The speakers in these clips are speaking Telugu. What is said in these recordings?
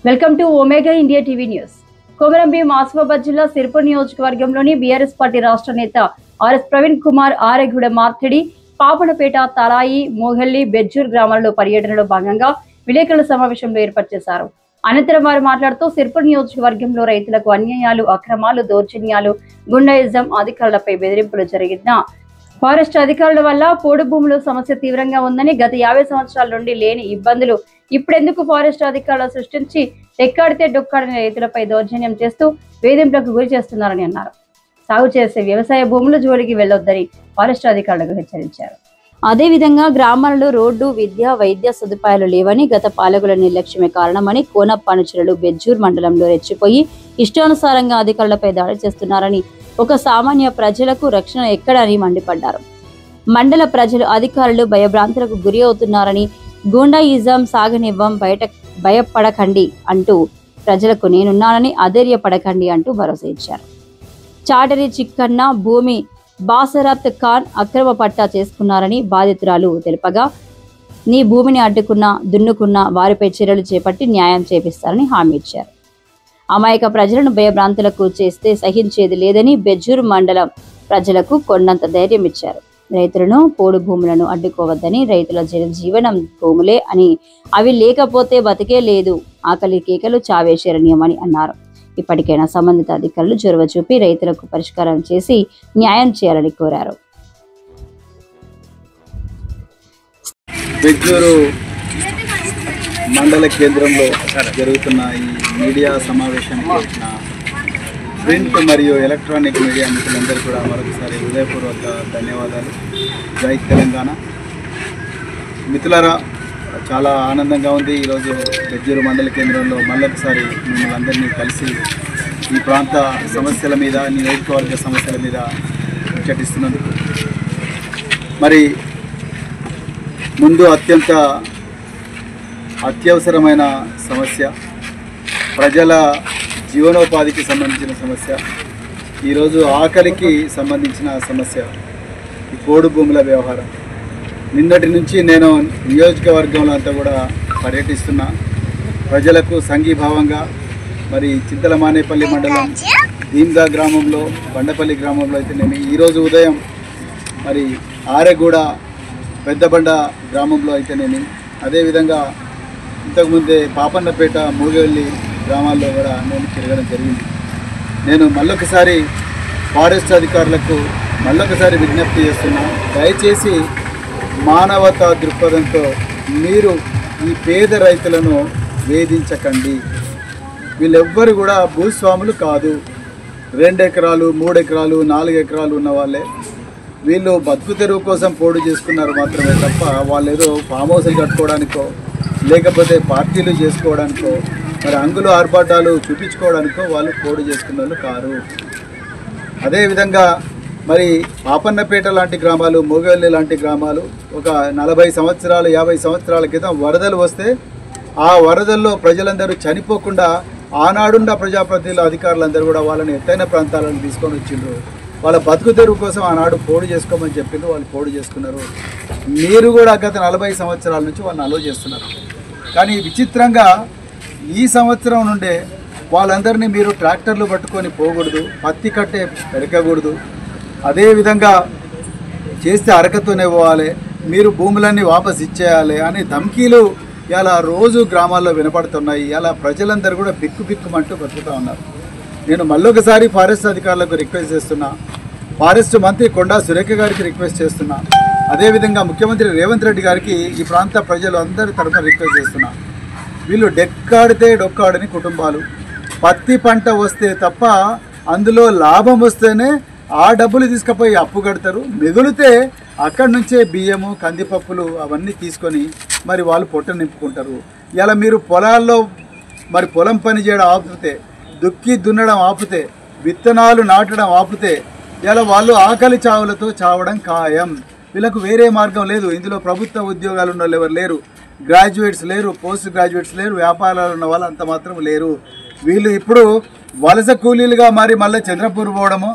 Welcome to Omega India TV news. Komaram Bheem Asifabad జిల్లా సిర్పూర్ నియోజకవర్గంలోని బీఆర్ఎస్ పార్టీ రాష్ట్ర నేత ఆర్ఎస్ ప్రవీణ్ కుమార్ ఆరెగూడ మార్తిడి, పాపనపేట, తలాయి, మోగల్లి, బెజ్జూర్ గ్రామాల్లో పర్యటనలో భాగంగా విలేకరుల సమావేశంలో ఏర్పాటు చేశారు. అనంతరం వారు మాట్లాడుతూ సిర్పూర్ నియోజకవర్గంలో రైతులకు అన్యాయాలు, అక్రమాలు, దౌర్జన్యాలు, గుండాయిజం, అధికారులపై బెదిరింపులు జరిగిన ఫారెస్ట్ అధికారుల వల్ల పోడు భూముల సమస్య తీవ్రంగా ఉందని, గత 50 సంవత్సరాల నుండి లేని ఇబ్బందులు ఇప్పుడెందుకు ఫారెస్ట్ అధికారులు సృష్టించి ఎక్కాడితే డొక్కాడని రైతులపై దౌర్జన్యం చేస్తూ వేధింపులకు గురి చేస్తున్నారని అన్నారు. సాగు చేసే వ్యవసాయ భూముల జోలికి వెళ్లొద్దని ఫారెస్ట్ అధికారులకు హెచ్చరించారు. అదేవిధంగా గ్రామాలలో రోడ్డు, విద్య, వైద్య సదుపాయాలు లేవని, గత పాలకుల నిర్లక్ష్యమే కారణమని, కోనప్ప అనుచరులు బెజ్జూర్ మండలంలో రెచ్చిపోయి ఇష్టానుసారంగా అధికారులపై దాడి చేస్తున్నారని, ఒక సామాన్య ప్రజలకు రక్షణ ఎక్కడని మండిపడ్డారు. మండల ప్రజలు అధికారులు భయభ్రాంతులకు గురి అవుతున్నారని, గూండాయిజం సాగనివ్వం, భయపడకండి అంటూ ప్రజలకు నేనున్నానని, అధైర్యపడకండి అంటూ భరోసా ఇచ్చారు. చాటరి చిక్కన్న భూమి బాసరత్ ఖాన్ అక్రమ పట్టా చేసుకున్నారని బాధితురాలు తెలుపగా, నీ భూమిని అడ్డుకున్న, దున్నుకున్న వారిపై చర్యలు చేపట్టి న్యాయం చేపిస్తారని హామీ ఇచ్చారు. అమాయక ప్రజలను భయభ్రాంతులకు చేస్తే సహించేది లేదని బెజ్జూర్ మండలం ప్రజలకు కొండంత ధైర్యం ఇచ్చారు. రైతులను, పోడు భూములను అడ్డుకోవద్దని, రైతుల జీవనం భూములే అని, అవి లేకపోతే బతికే లేదు, ఆకలి కేకలు చావే శరణ్యమని అన్నారు. ఇప్పటికైనా సంబంధిత అధికారులు చొరవ చూపి రైతులకు పరిష్కారం చేసి న్యాయం చేయాలని కోరారు. బెజ్జూరు మండల కేంద్రంలో జరుగుతున్న ఈ మీడియా సమావేశానికి వచ్చిన ప్రింట్ మరియు ఎలక్ట్రానిక్ మీడియా మిత్రులందరూ కూడా మరొకసారి హృదయపూర్వక ధన్యవాదాలు. జై తెలంగాణ. మిత్రులారా, చాలా ఆనందంగా ఉంది ఈరోజు బెజ్జూరు మండల కేంద్రంలో మళ్ళొకసారి మిమ్మల్ని అందరినీ కలిసి ఈ ప్రాంత సమస్యల మీద, నియోజకవర్గ సమస్యల మీద ముచ్చటిస్తున్నందుకు. మరి ముందు అత్యవసరమైన సమస్య, ప్రజల జీవనోపాధికి సంబంధించిన సమస్య, ఈరోజు ఆకలికి సంబంధించిన సమస్య, ఈ పోడు భూముల వ్యవహారం. నిన్నటి నుంచి నేను నియోజకవర్గంలో అంతా కూడా పర్యటిస్తున్నా. ప్రజలకు సంఘీభావంగా మరి చింతలమానేపల్లి మండలం భీమ్గా గ్రామంలో, బండపల్లి గ్రామంలో అయితే నేను ఈరోజు ఉదయం మరి ఆరెగూడ పెద్దబండ గ్రామంలో అయితేనేమి, అదేవిధంగా ఇంతకుముందే పాపన్నపేట, మూగల్లి గ్రామాల్లో కూడా నేను తిరగడం జరిగింది. నేను మళ్ళొకసారి ఫారెస్ట్ అధికారులకు విజ్ఞప్తి చేస్తున్నా, దయచేసి మానవతా దృక్పథంతో మీరు ఈ పేద రైతులను వేధించకండి. వీళ్ళెవ్వరు కూడా భూస్వాములు కాదు. 2 ఎకరాలు, 3 ఎకరాలు, 4 ఎకరాలు ఉన్న వాళ్ళే. వీళ్ళు బతుకు తెరువు కోసం పోడు చేసుకున్నారు మాత్రమే తప్ప వాళ్ళు ఏదో ఫామ్ హౌస్లు కట్టుకోవడానికో, లేకపోతే పార్టీలు చేసుకోవడానికో, మరి అంగులు ఆర్భాటాలు చూపించుకోవడానికో వాళ్ళు పోడు చేసుకున్న వాళ్ళు కారు. అదేవిధంగా మరి పాపన్నపేట లాంటి గ్రామాలు, మోగల్లి లాంటి గ్రామాలు ఒక 40 సంవత్సరాలు, 50 సంవత్సరాల క్రితం వరదలు వస్తే ఆ వరదల్లో ప్రజలందరూ చనిపోకుండా ఆనాడున్న ప్రజాప్రతినిధుల అధికారులందరూ కూడా వాళ్ళని ఎత్తైన ప్రాంతాలను తీసుకొని వచ్చిండ్రు. వాళ్ళ బతుకు తెరువు కోసం ఆనాడు పోడు చేసుకోమని చెప్పిండ్రు, వాళ్ళు పోడు చేసుకున్నారు. మీరు కూడా గత 40 సంవత్సరాల నుంచి వాళ్ళని అలో చేస్తున్నారు. కానీ విచిత్రంగా ఈ సంవత్సరం నుండే వాళ్ళందరినీ మీరు ట్రాక్టర్లు పట్టుకొని పోకూడదు, పత్తి కట్టే పెరగకూడదు, అదేవిధంగా చేస్తే అరకతోనే పోవాలి, మీరు భూములన్నీ వాపస్ ఇచ్చేయాలి అని ధమ్కీలు ఇలా రోజు గ్రామాల్లో వినపడుతున్నాయి. ఇలా ప్రజలందరూ కూడా బిక్కుమంటూ బతుకుతూ ఉన్నారు. నేను మళ్ళొకసారి ఫారెస్ట్ అధికారులకు రిక్వెస్ట్ చేస్తున్నా, ఫారెస్ట్ మంత్రి కొండా సురేఖ గారికి రిక్వెస్ట్ చేస్తున్నా, అదేవిధంగా ముఖ్యమంత్రి రేవంత్ రెడ్డి గారికి ఈ ప్రాంత ప్రజలు అందరి తరఫున రిక్వెస్ట్ చేస్తున్నా. వీళ్ళు డెక్కాడితే డొక్కాడని కుటుంబాలు, పత్తి పంట వస్తే తప్ప అందులో లాభం వస్తేనే ఆ డబ్బులు తీసుకుపోయి అప్పు కడతారు. మిగిలితే అక్కడి నుంచే బియ్యము, కందిపప్పులు అవన్నీ తీసుకొని మరి వాళ్ళు పొట్ట నింపుకుంటారు. ఇలా మీరు పొలాల్లో మరి పొలం పని చేయడం ఆపితే, దుక్కి దున్నడం ఆపితే, విత్తనాలు నాటడం ఆపితే ఇలా వాళ్ళు ఆకలి చావులతో చావడం ఖాయం. వీళ్ళకు వేరే మార్గం లేదు. ఇందులో ప్రభుత్వ ఉద్యోగాలు ఉన్న వాళ్ళు ఎవరు లేరు, గ్రాడ్యుయేట్స్ లేరు, పోస్ట్ గ్రాడ్యుయేట్స్ లేరు, వ్యాపారాలు ఉన్న వాళ్ళు అంత మాత్రం లేరు. వీళ్ళు ఇప్పుడు వలస కూలీలుగా మారి మళ్ళీ చంద్రపూర్ పోవడము,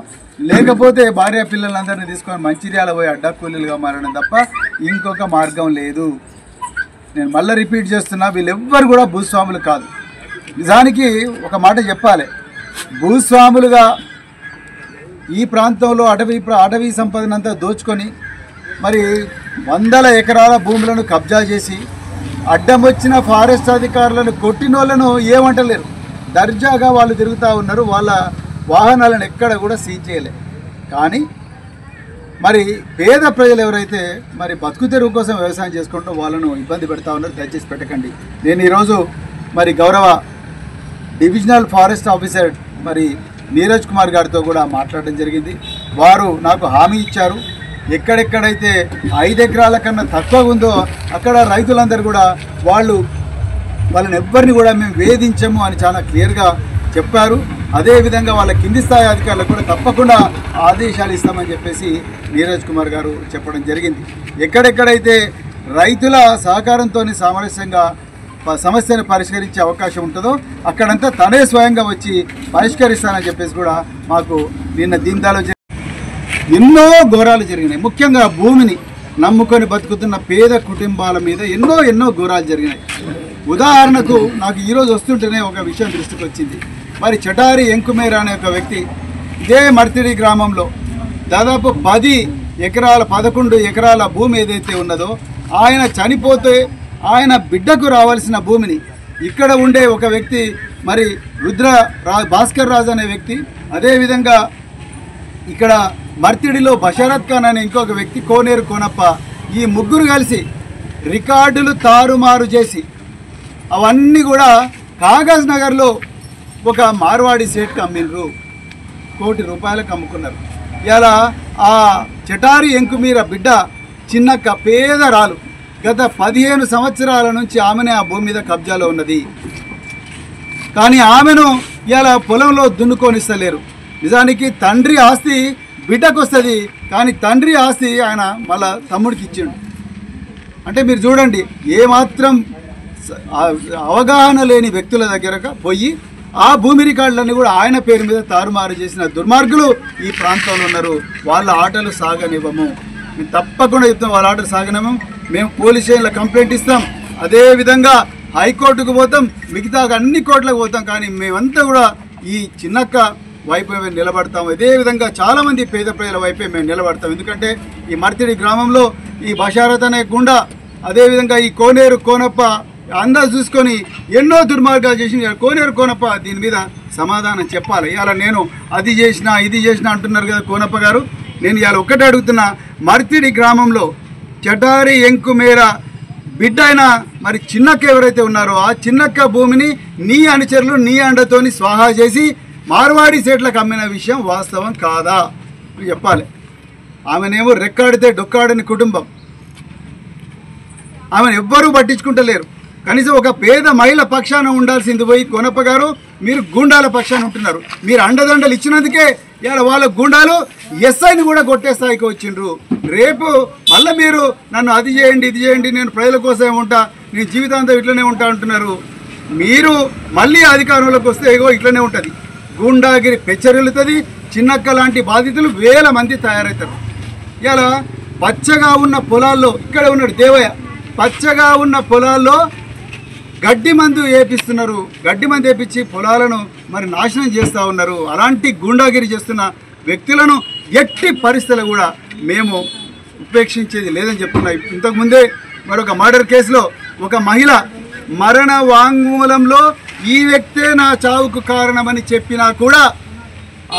లేకపోతే భార్య పిల్లలందరినీ తీసుకొని మంచిర్యాల పోయి అడ్డా కూలీలుగా మారడం తప్ప ఇంకొక మార్గం లేదు. నేను మళ్ళీ రిపీట్ చేస్తున్నా, వీళ్ళెవ్వరు కూడా భూస్వాములు కాదు. నిజానికి ఒక మాట చెప్పాలి, భూస్వాములుగా ఈ ప్రాంతంలో అటవీ సంపదనంతా దోచుకొని మరి వందల ఎకరాల భూములను కబ్జా చేసి అడ్డం వచ్చిన ఫారెస్ట్ అధికారులను కొట్టినోళ్ళను ఏమంటలేరు, దర్జాగా వాళ్ళు తిరుగుతూ ఉన్నారు. వాళ్ళ వాహనాలను ఎక్కడ కూడా సీజ్ చేయలేదు. కానీ మరి పేద ప్రజలు ఎవరైతే మరి బతుకు తెరువు కోసం వ్యవసాయం చేసుకుంటూ వాళ్ళను ఇబ్బంది పెడతా ఉన్నారు. దయచేసి పెట్టకండి. నేను ఈరోజు మరి గౌరవ డివిజనల్ ఫారెస్ట్ ఆఫీసర్ మరి నీరజ్ కుమార్ గారితో కూడా మాట్లాడడం జరిగింది. వారు నాకు హామీ ఇచ్చారు, ఎక్కడెక్కడైతే 5 ఎకరాల కన్నా తక్కువ ఉందో అక్కడ రైతులందరూ కూడా వాళ్ళని ఎవ్వరిని కూడా మేము వేధించము అని చాలా క్లియర్గా చెప్పారు. అదేవిధంగా వాళ్ళ కింది స్థాయి అధికారులకు కూడా తప్పకుండా ఆదేశాలు ఇస్తామని చెప్పేసి నీరజ్ కుమార్ గారు చెప్పడం జరిగింది. ఎక్కడెక్కడైతే రైతుల సహకారంతో సామరస్యంగా సమస్యను పరిష్కరించే అవకాశం ఉంటుందో అక్కడంతా తనే స్వయంగా వచ్చి పరిష్కరిస్తానని చెప్పేసి కూడా మాకు నిన్న దీందాలో ఎన్నో ఘోరాలు జరిగినాయి. ముఖ్యంగా భూమిని నమ్ముకొని బతుకుతున్న పేద కుటుంబాల మీద ఎన్నో ఘోరాలు జరిగినాయి. ఉదాహరణకు నాకు ఈరోజు వస్తుంటేనే ఒక విషయం దృష్టికి వచ్చింది. మరి చటారి ఎంకుమేరా అనే ఒక వ్యక్తి ఇదే మర్తిడి గ్రామంలో దాదాపు 11 ఎకరాల భూమి ఏదైతే ఉన్నదో ఆయన చనిపోతే ఆయన బిడ్డకు రావాల్సిన భూమిని ఇక్కడ ఉండే ఒక వ్యక్తి మరి భాస్కర్ రాజు అనే వ్యక్తి, అదేవిధంగా ఇక్కడ మర్తిడిలో బషరత్ ఖాన్ అనే ఇంకొక వ్యక్తి, కోనేరు కోనప్ప, ఈ ముగ్గురు కలిసి రికార్డులు తారుమారు చేసి అవన్నీ కూడా కాగజ్ నగర్లో ఒక మార్వాడి సేట్కి అమ్మిండ్రు. ₹1 కోటి అమ్ముకున్నారు. ఇలా ఆ చటారి ఎంకుమీర బిడ్డ చిన్నక్క పేదరాలు గత 15 సంవత్సరాల నుంచి ఆమెనే ఆ భూమి మీద కబ్జాలో ఉన్నది. కానీ ఆమెను ఇలా పొలంలో దున్నుకొనిస్తలేరు. నిజానికి తండ్రి ఆస్తి బిడ్డకు వస్తుంది, కానీ తండ్రి ఆస్తి ఆయన మళ్ళా తమ్ముడికి ఇచ్చిండు. అంటే మీరు చూడండి, ఏమాత్రం అవగాహన లేని వ్యక్తుల దగ్గరకు పోయి ఆ భూమి రికార్డులన్నీ కూడా ఆయన పేరు మీద తారుమారు చేసిన దుర్మార్గులు ఈ ప్రాంతంలో ఉన్నారు. వాళ్ళ ఆటలు సాగనివ్వము. మేము తప్పకుండా చెప్తాం, వాళ్ళ ఆటలు సాగనివ్వము. మేము పోలీస్ స్టేషన్లో కంప్లైంట్ ఇస్తాం, అదేవిధంగా హైకోర్టుకు పోతాం, మిగతా అన్ని కోర్టులకు పోతాం. కానీ మేమంతా కూడా ఈ చిన్నక్క వైపే మేము నిలబడతాం. అదేవిధంగా చాలామంది పేద ప్రజల వైపే మేము నిలబడతాం. ఎందుకంటే ఈ మర్తిడి గ్రామంలో ఈ బషారత్ అనే గుండా, అదేవిధంగా ఈ కోనేరు కోనప్ప అందరూ చూసుకొని ఎన్నో దుర్మార్గాలు చేసిన కోనేరు కోనప్ప దీని మీద సమాధానం చెప్పాలి. ఇవాళ నేను అది చేసినా ఇది చేసినా అంటున్నారు కదా కోనప్ప గారు. నేను ఇవాళ ఒక్కటే అడుగుతున్నా, మర్తిడి గ్రామంలో చటారి ఎంకుమేర బిడ్డ అయిన మరి చిన్నక్క ఎవరైతే ఉన్నారో ఆ చిన్నక్క భూమిని నీ అనుచరులు నీ అండతోని స్వాహా చేసి మార్వాడి సేట్లకు అమ్మిన విషయం వాస్తవం కాదా చెప్పాలి. ఆమెనేమో రెక్కాడితే డొక్కాడని కుటుంబం, ఆమెను ఎవ్వరూ పట్టించుకుంటలేరు. కనీసం ఒక పేద మహిళ పక్షాన ఉండాల్సింది పోయి కోనప్ప గారు మీరు గూండాల పక్షాన ఉంటున్నారు. మీరు అండదండలు ఇచ్చినందుకే ఇవాళ వాళ్ళ గూండాలు ఎస్ఐని కూడా కొట్టే స్థాయికి వచ్చిండ్రు. రేపు మళ్ళీ మీరు నన్ను అది చేయండి ఇది చేయండి, నేను ప్రజల కోసమే ఉంటా, నేను జీవితాంతం ఇట్లనే ఉంటా అంటున్నారు. మీరు మళ్ళీ అధికారంలోకి వస్తే ఏగో ఇట్లనే ఉంటుంది. గూండాగిరి పెచ్చరిల్లుతుంది. చిన్నక్క లాంటి బాధితులు 1000 మంది తయారవుతారు. ఇలా పచ్చగా ఉన్న పొలాల్లో, ఇక్కడ ఉన్నాడు దేవయ్య, పచ్చగా ఉన్న పొలాల్లో గడ్డి మందు వేపిస్తున్నారు. గడ్డి మందు వేపించి పొలాలను మరి నాశనం చేస్తూ ఉన్నారు. అలాంటి గూండాగిరి చేస్తున్న వ్యక్తులను ఎట్టి పరిస్థితులు కూడా మేము ఉపేక్షించేది లేదని చెప్తున్నా. ఇంతకుముందే మరొక మర్డర్ కేసులో ఒక మహిళ మరణ వాంగ్మూలంలో ఈ వ్యక్తే నా చావుకు కారణమని చెప్పినా కూడా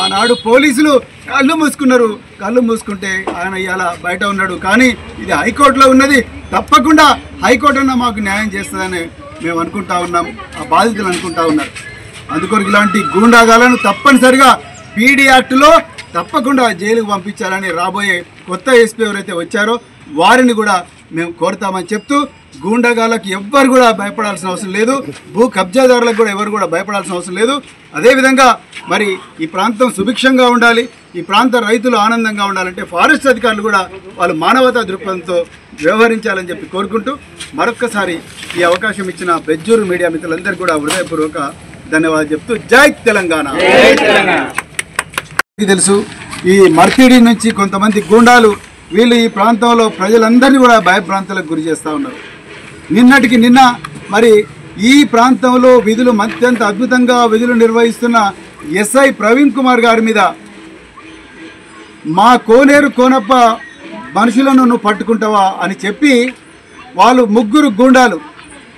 ఆనాడు పోలీసులు కళ్ళు మూసుకున్నారు. కళ్ళు మూసుకుంటే ఆయన ఇవాళ బయట ఉన్నాడు. కానీ ఇది హైకోర్టులో ఉన్నది. తప్పకుండా హైకోర్టు అన్న మాకు న్యాయం చేస్తుందని మేము అనుకుంటా ఉన్నాం, ఆ బాధితులు అనుకుంటా ఉన్నారు. అందుకొరకు ఇలాంటి గూండాగాలను తప్పనిసరిగా పీడీ యాక్టులో తప్పకుండా జైలుకు పంపించాలని రాబోయే కొత్త ఎస్పీ ఎవరైతే వచ్చారో వారిని కూడా మేము కోరుతామని చెప్తూ, గూండాగాళ్ళకి ఎవ్వరు కూడా భయపడాల్సిన అవసరం లేదు, భూ కబ్జాదారులకు కూడా ఎవరు కూడా భయపడాల్సిన అవసరం లేదు. అదేవిధంగా మరి ఈ ప్రాంతం సుభిక్షంగా ఉండాలి, ఈ ప్రాంత రైతులు ఆనందంగా ఉండాలంటే ఫారెస్ట్ అధికారులు కూడా వాళ్ళు మానవతా దృక్పథంతో వ్యవహరించాలని చెప్పి కోరుకుంటూ మరొక్కసారి ఈ అవకాశం ఇచ్చిన బెజ్జూరు మీడియా మిత్రులందరికీ కూడా హృదయపూర్వక ధన్యవాదాలు చెప్తూ జై తెలంగాణ. తెలుసు, ఈ మర్తిడి నుంచి కొంతమంది గూండాలు వీళ్ళు ఈ ప్రాంతంలో ప్రజలందరినీ కూడా భయభ్రాంతులకు గురి చేస్తూ ఉన్నారు. నిన్నటికి నిన్న మరి ఈ ప్రాంతంలో విధులు అత్యంత అద్భుతంగా విధులు నిర్వహిస్తున్న ఎస్ఐ ప్రవీణ్ కుమార్ గారి మీద మా కోనేరు కోనప్ప మనుషులను నువ్వు పట్టుకుంటావా అని చెప్పి వాళ్ళు ముగ్గురు గూండాలు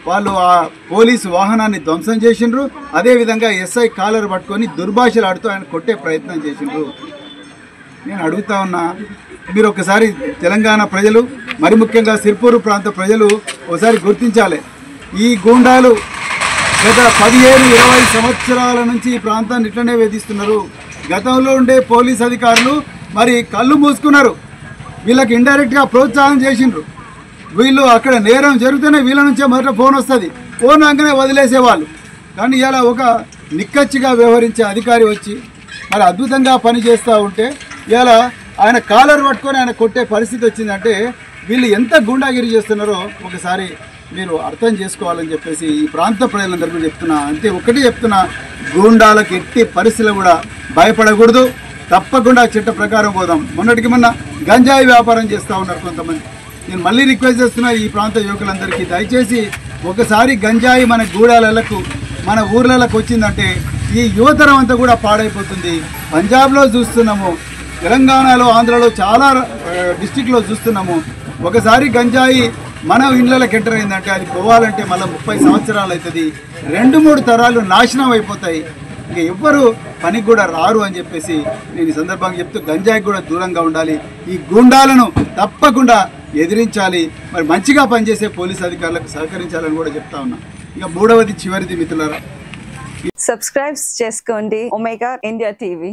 వాళ్ళు ఆ పోలీసు వాహనాన్ని ధ్వంసం చేసిండ్రు. అదేవిధంగా ఎస్ఐ కాలర్ పట్టుకొని దుర్భాషలాడుతూ ఆయన కొట్టే ప్రయత్నం చేసిండ్రు. నేను అడుగుతా ఉన్నా, మీరు ఒకసారి తెలంగాణ ప్రజలు మరి ముఖ్యంగా సిర్పూరు ప్రాంత ప్రజలు ఒకసారి గుర్తించాలి. ఈ గూండాలు గత 15-20 సంవత్సరాల నుంచి ఈ ప్రాంతాన్ని ఇట్లనే వేధిస్తున్నారు. గతంలో ఉండే పోలీస్ అధికారులు మరి కళ్ళు మూసుకున్నారు, వీళ్ళకి ఇండైరెక్ట్గా ప్రోత్సాహం చేసిండ్రు. వీళ్ళు అక్కడ నేరం జరిగితేనే వీళ్ళ నుంచే మొదట ఫోన్ వస్తుంది, ఫోన్ అంకనే వదిలేసేవాళ్ళు. కానీ ఇలా ఒక నిక్కచ్చిగా వ్యవహరించే అధికారి వచ్చి మరి అద్భుతంగా పని చేస్తూ ఉంటే ఇలా ఆయన కాలర్ పట్టుకొని ఆయన కొట్టే పరిస్థితి వచ్చిందంటే వీళ్ళు ఎంత గుండాగిరి చేస్తున్నారో ఒకసారి మీరు అర్థం చేసుకోవాలని చెప్పేసి ఈ ప్రాంత ప్రజలందరికీ చెప్తున్నా. అంతే ఒకటి చెప్తున్నా, గూండాలకు ఎట్టి పరిస్థితులు కూడా భయపడకూడదు, తప్పకుండా చట్ట ప్రకారం పోదాం. మొన్నటికి మొన్న గంజాయి వ్యాపారం చేస్తూ ఉన్నారు కొంతమంది. నేను మళ్ళీ రిక్వెస్ట్ చేస్తున్నా ఈ ప్రాంత యువకులందరికీ, దయచేసి ఒకసారి గంజాయి మన గూడాలకు మన ఊర్లకు వచ్చిందంటే ఈ యువతరం అంతా కూడా పాడైపోతుంది. పంజాబ్లో చూస్తున్నాము, తెలంగాణలో ఆంధ్రలో చాలా డిస్టిక్లో చూస్తున్నాము. ఒకసారి గంజాయి మన ఇళ్ళకి ఎంటర్ అయిందంటే అది పోవాలంటే మళ్ళీ 30 సంవత్సరాలు అవుతుంది, 2-3 తరాలు నాశనం అయిపోతాయి. ఇంకా ఎవ్వరు పనికి కూడా రారు అని చెప్పేసి నేను ఈ సందర్భంగా చెప్తూ గంజాయికి కూడా దూరంగా ఉండాలి, ఈ గుండాలను తప్పకుండా ఎదిరించాలి, మరి మంచిగా పనిచేసే పోలీస్ అధికారులకు సహకరించాలని కూడా చెప్తా ఉన్నా. ఇక మూడవది చివరిది మిత్రులారా, సబ్స్క్రైబ్ చేసుకోండి ఒమేగా ఇండియా టీవీ.